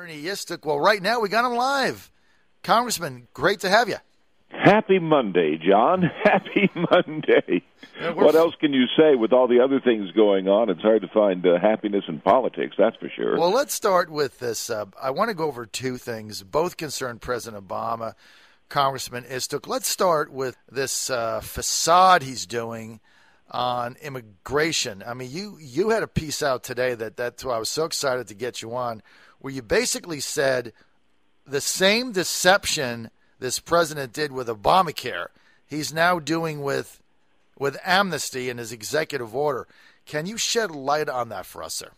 Ernest Istook. Well, right now we got him live. Congressman, great to have you. Happy Monday, John. Happy Monday. What else can you say with all the other things going on? It's hard to find happiness in politics, that's for sure. Well, let's start with this. I want to go over two things. Both concern President Obama, Congressman Istook. Let's start with this facade he's doing on immigration. I mean, you had a piece out today that's why I was so excited to get you on, where you basically said the same deception this president did with Obamacare, he's now doing with amnesty in his executive order. Can you shed light on that for us, sir?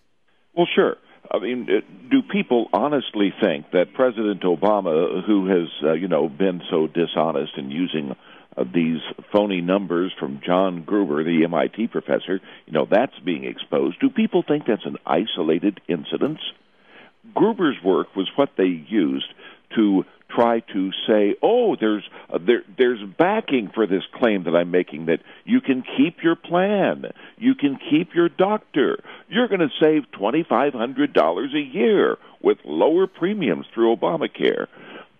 Well, sure. I mean, do people honestly think that President Obama, who has, been so dishonest in using these phony numbers from John Gruber, the MIT professor, that's being exposed. Do people think that's an isolated incident? Gruber's work was what they used to try to say, there's backing for this claim that I'm making, that you can keep your plan, you can keep your doctor, you're going to save $2,500 a year with lower premiums through Obamacare.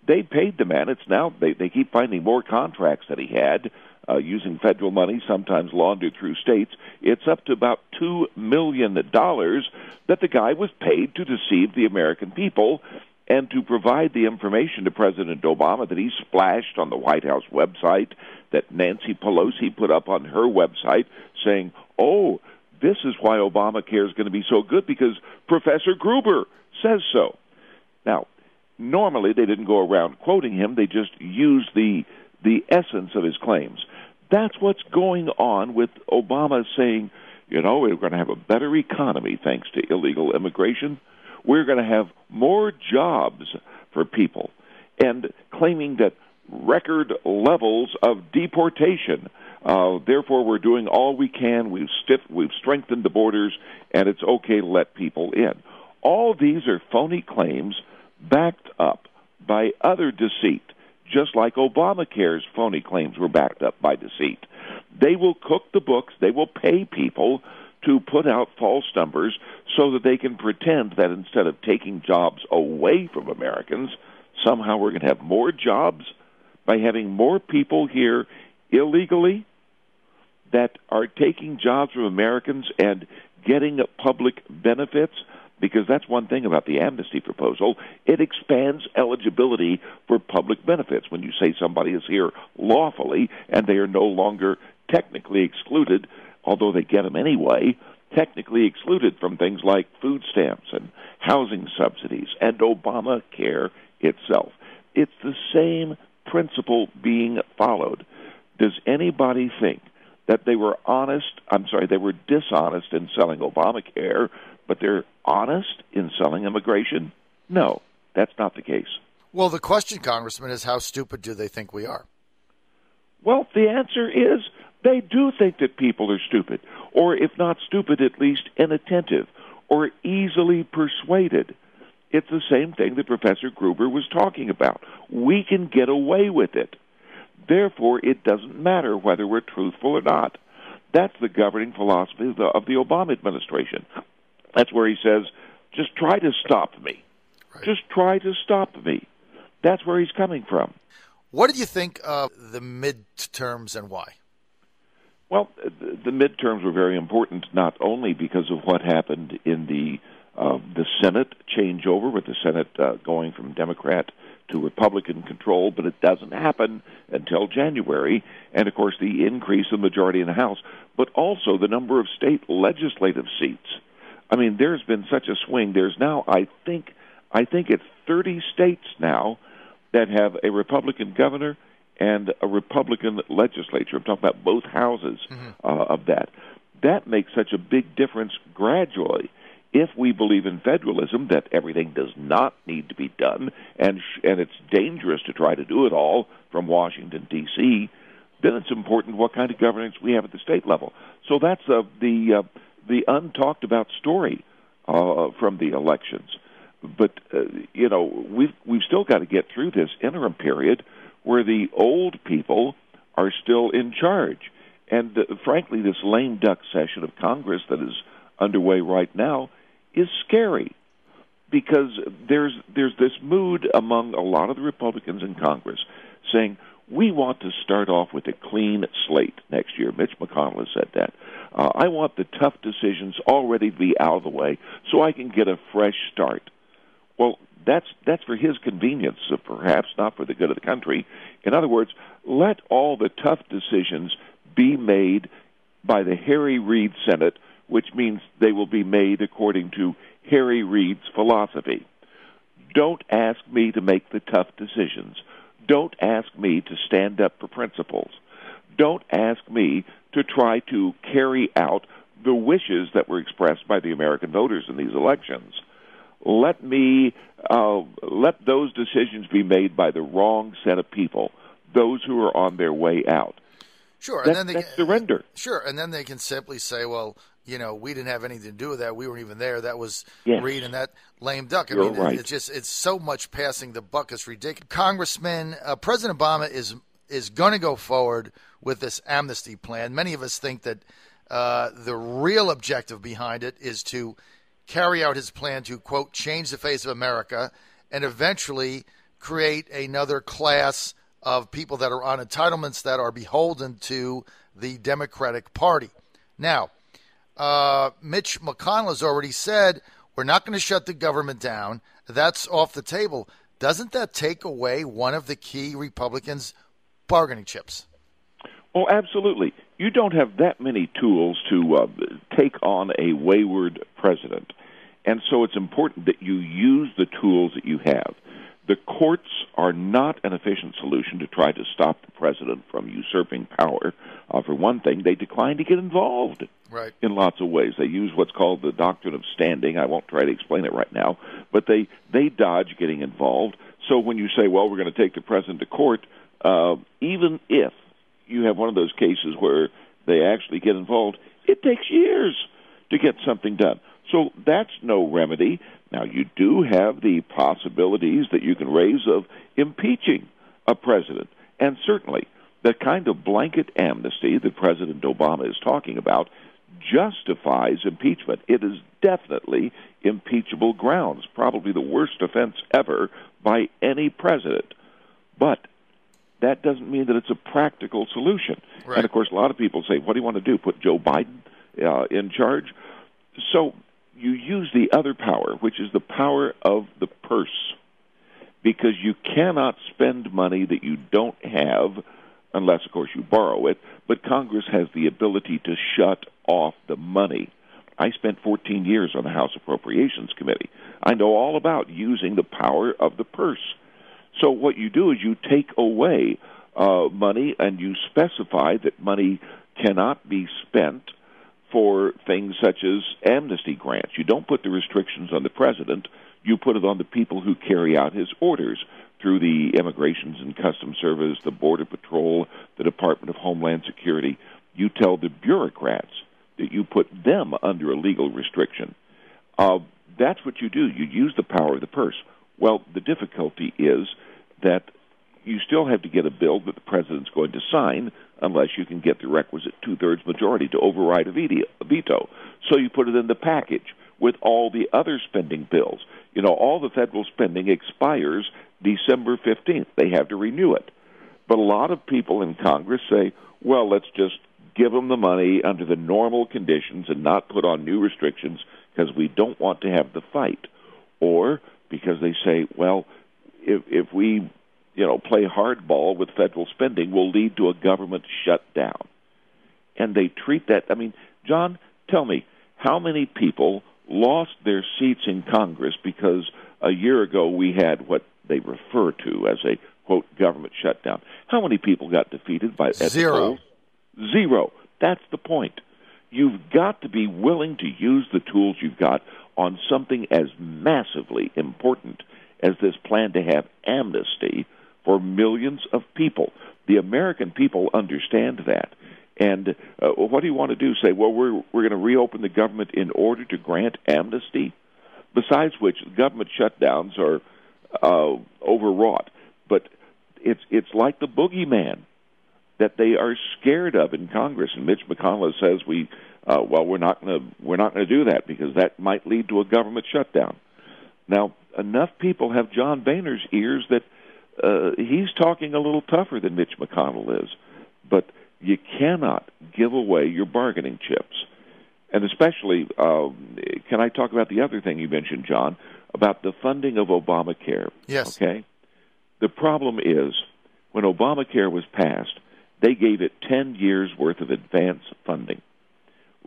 They paid the man. It's now they keep finding more contracts that he had using federal money, sometimes laundered through states. It's up to about $2 million that the guy was paid to deceive the American people and to provide the information to President Obama that he splashed on the White House website, that Nancy Pelosi put up on her website, saying, this is why Obamacare is going to be so good because Professor Gruber says so. Now, normally they didn't go around quoting him. They just used the essence of his claims. That's what's going on with Obama saying, we're going to have a better economy thanks to illegal immigration. We're going to have more jobs for people, and claiming that record levels of deportation. Therefore, we're doing all we can. We've strengthened the borders, and it's okay to let people in. All these are phony claims backed up by other deceit, just like Obamacare's phony claims were backed up by deceit. They will cook the books. They will pay people to put out false numbers so that they can pretend that instead of taking jobs away from Americans, somehow we're going to have more jobs by having more people here illegally that are taking jobs from Americans and getting public benefits. Because that's one thing about the amnesty proposal. It expands eligibility for public benefits. When you say somebody is here lawfully and they are no longer technically excluded, although they get them anyway, technically excluded from things like food stamps and housing subsidies and Obamacare itself. It's the same principle being followed. Does anybody think that they were dishonest in selling Obamacare, but they're honest in selling immigration? No, that's not the case. Well, the question, Congressman, is how stupid do they think we are? Well, the answer is they do think that people are stupid, or if not stupid, at least inattentive, or easily persuaded. It's the same thing that Professor Gruber was talking about. We can get away with it. Therefore, it doesn't matter whether we're truthful or not. That's the governing philosophy of the Obama administration. That's where he says, just try to stop me. Right. Just try to stop me. That's where he's coming from. What did you think of the midterms and why? Well, the midterms were very important, not only because of what happened in the Senate changeover, with the Senate going from Democrat to Republican control, but it doesn't happen until January, and, of course, the increase in majority in the House, but also the number of state legislative seats. I mean, there's been such a swing. There's now, I think it's 30 states now that have a Republican governor and a Republican legislature. I'm talking about both houses of that. That makes such a big difference gradually. If we believe in federalism, that everything does not need to be done, and it's dangerous to try to do it all from Washington, D.C., then it's important what kind of governance we have at the state level. So that's the untalked-about story from the elections. But, we've still got to get through this interim period where the old people are still in charge. And, frankly, this lame duck session of Congress that is underway right now is scary because there's this mood among a lot of the Republicans in Congress saying, we want to start off with a clean slate next year. Mitch McConnell has said that. I want the tough decisions already to be out of the way so I can get a fresh start. Well, that's for his convenience, perhaps not for the good of the country. In other words, let all the tough decisions be made by the Harry Reid Senate, which means they will be made according to Harry Reid's philosophy. Don't ask me to make the tough decisions. Don't ask me to stand up for principles. Don't ask me to try to carry out the wishes that were expressed by the American voters in these elections. Let those decisions be made by the wrong set of people, those who are on their way out. Sure, and then that's surrender. Sure, and then they can simply say, well, we didn't have anything to do with that. We weren't even there. That was Reid and that lame duck. You're right. It's so much passing the buck. It's ridiculous. Congressman, President Obama is going to go forward with this amnesty plan. Many of us think that the real objective behind it is to carry out his plan to, quote, change the face of America and eventually create another class of people that are on entitlements that are beholden to the Democratic Party. Now, Mitch McConnell has already said we're not going to shut the government down. That's off the table. Doesn't that take away one of the key Republicans' bargaining chips? Oh, absolutely. You don't have that many tools to take on a wayward president. And so it's important that you use the tools that you have. The courts are not an efficient solution to try to stop the president from usurping power. For one thing, they decline to get involved in lots of ways. They use what's called the doctrine of standing. I won't try to explain it right now, but they dodge getting involved. So when you say, well, we're going to take the president to court, even if you have one of those cases where they actually get involved, it takes years to get something done. So that's no remedy. Now, you do have the possibilities that you can raise of impeaching a president. And certainly, the kind of blanket amnesty that President Obama is talking about justifies impeachment. It is definitely impeachable grounds, probably the worst offense ever by any president. But that doesn't mean that it's a practical solution. Right. And, of course, a lot of people say, what do you want to do, put Joe Biden in charge? So you use the other power, which is the power of the purse, because you cannot spend money that you don't have unless, of course, you borrow it, but Congress has the ability to shut off the money. I spent 14 years on the House Appropriations Committee. I know all about using the power of the purse. So what you do is you take away money and you specify that money cannot be spent for things such as amnesty grants. You don't put the restrictions on the president. You put it on the people who carry out his orders through the Immigration and Customs Service, the Border Patrol, the Department of Homeland Security. You tell the bureaucrats that you put them under a legal restriction. That's what you do. You use the power of the purse. Well, the difficulty is that you still have to get a bill that the president's going to sign unless you can get the requisite two-thirds majority to override a veto. So you put it in the package with all the other spending bills. You know, all the federal spending expires December 15th. They have to renew it. But a lot of people in Congress say, well, let's just give them the money under the normal conditions and not put on new restrictions because we don't want to have the fight. Or because they say, well, if we play hardball with federal spending, will lead to a government shutdown. And they treat that, John, tell me, how many people lost their seats in Congress because a year ago we had what they refer to as a, quote, government shutdown? How many people got defeated by Zero. Zero. That's the point. You've got to be willing to use the tools you've got on something as massively important as this plan to have amnesty for millions of people. The American people understand that. And what do you want to do? Say, well, we're going to reopen the government in order to grant amnesty? Besides which, government shutdowns are overwrought. But it's like the boogeyman that they are scared of in Congress. And Mitch McConnell says we're not going to do that because that might lead to a government shutdown. Now, enough people have John Boehner's ears that he's talking a little tougher than Mitch McConnell is. But you cannot give away your bargaining chips. And especially, can I talk about the other thing you mentioned, John, about the funding of Obamacare? Yes. Okay? The problem is, when Obamacare was passed, they gave it 10 years' worth of advance funding.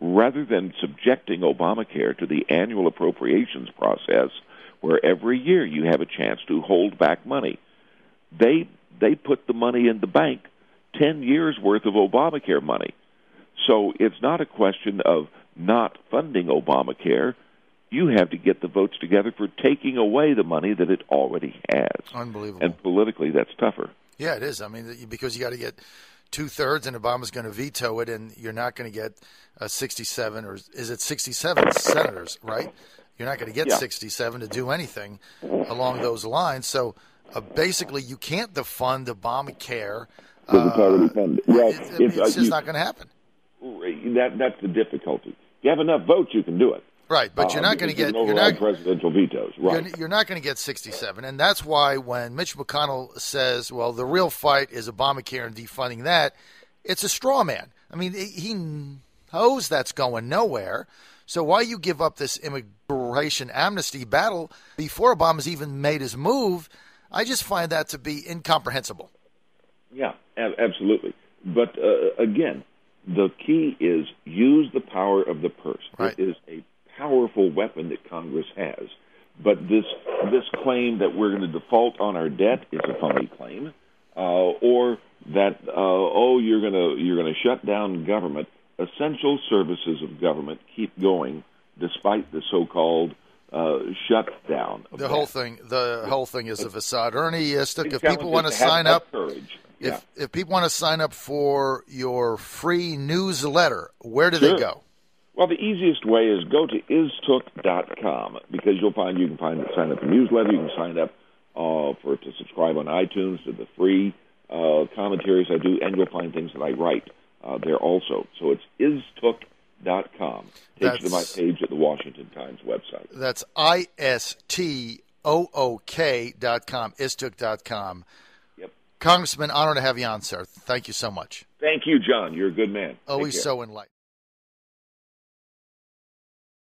Rather than subjecting Obamacare to the annual appropriations process, where every year you have a chance to hold back money, they put the money in the bank, 10 years' worth of Obamacare money. So it's not a question of not funding Obamacare. You have to get the votes together for taking away the money that it already has. Unbelievable. And politically, that's tougher. Yeah, it is. I mean, because you got to get two-thirds, and Obama's going to veto it, and you're not going to get 67, or is it 67 senators, right? You're not going to get 67 to do anything along those lines. So basically, you can't defund Obamacare. Because it's already funded. It's just not going to happen. That's the difficulty. If you have enough votes, you can do it. Right, but you're not going to get presidential vetoes. Right, you're not going to get 67, and that's why when Mitch McConnell says, "Well, the real fight is Obamacare and defunding that," it's a straw man. I mean, he knows that's going nowhere. So why you give up this immigration amnesty battle before Obama's even made his move? I just find that to be incomprehensible. Yeah, absolutely. But again, the key is use the power of the purse. Right. It is a powerful weapon that Congress has. But this claim that we're going to default on our debt is a phony claim, or that you're going to shut down government. Essential services of government keep going despite the so-called shutdown. The whole thing is a facade. Ernie Istook, if people want to sign up, if people want to sign up for your free newsletter, where do they go? Well, the easiest way is go to istook.com, because you can sign up for newsletter. You can sign up to subscribe on iTunes to the free commentaries I do, and you'll find things that I write there also. So it's istook.com. Takes you to my page at the Washington Times website. That's istook.com, istook.com. Yep. Congressman, honor to have you on, sir. Thank you so much. Thank you, John. You're a good man. Always so enlightened.